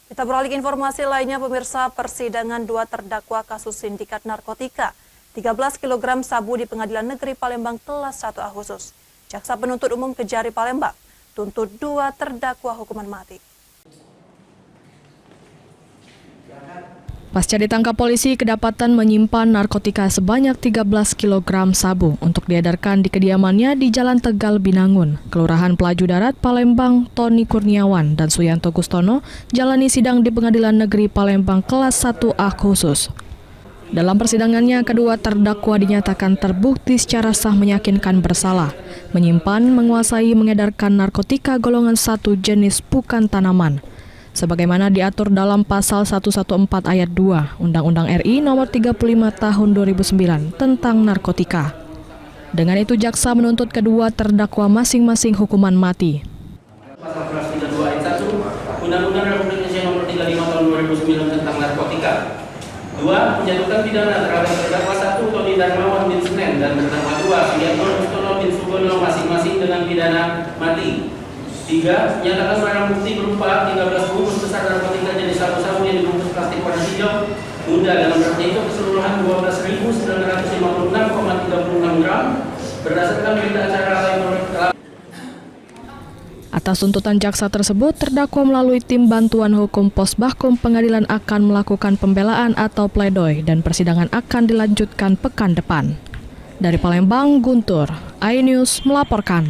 Kita beralih ke informasi lainnya, pemirsa. Persidangan dua terdakwa kasus sindikat narkotika 13 kg sabu di Pengadilan Negeri Palembang kelas 1A khusus. Jaksa penuntut umum Kejari Palembang tuntut dua terdakwa hukuman mati. Pasca ditangkap polisi, kedapatan menyimpan narkotika sebanyak 13 kg sabu untuk diedarkan di kediamannya di Jalan Tegal Binangun, Kelurahan Pelaju Darat, Palembang. Tony Kurniawan dan Suyanto Gustono jalani sidang di Pengadilan Negeri Palembang kelas 1A khusus. Dalam persidangannya, kedua terdakwa dinyatakan terbukti secara sah meyakinkan bersalah, menyimpan, menguasai, mengedarkan narkotika golongan 1 jenis bukan tanaman, sebagaimana diatur dalam Pasal 114 Ayat 2 Undang-Undang RI Nomor 35 Tahun 2009 tentang narkotika. Dengan itu, jaksa menuntut kedua terdakwa masing-masing hukuman mati. Pasal 132 Ayat 1 Undang-Undang Republik Indonesia Nomor 35 Tahun 2009 tentang narkotika. 2. Menjatuhkan pidana terhadap terdakwa 1 Tony Darmawan bin Senen dan terdakwa 2 Suyanto Gustono bin Sugono masing-masing dengan pidana mati. 3. Menyatakan barang bukti berupa 13 bungkus besar narkotika jenis sabu-sabu yang dibungkus plastik warna hijau muda, dalam beratnya itu keseluruhan 12.956,36 gram berdasarkan berita acara yang telah. Atas tuntutan jaksa tersebut, terdakwa melalui tim bantuan hukum Posbahkum Pengadilan akan melakukan pembelaan atau pledoi dan persidangan akan dilanjutkan pekan depan. Dari Palembang, Guntur, iNews melaporkan.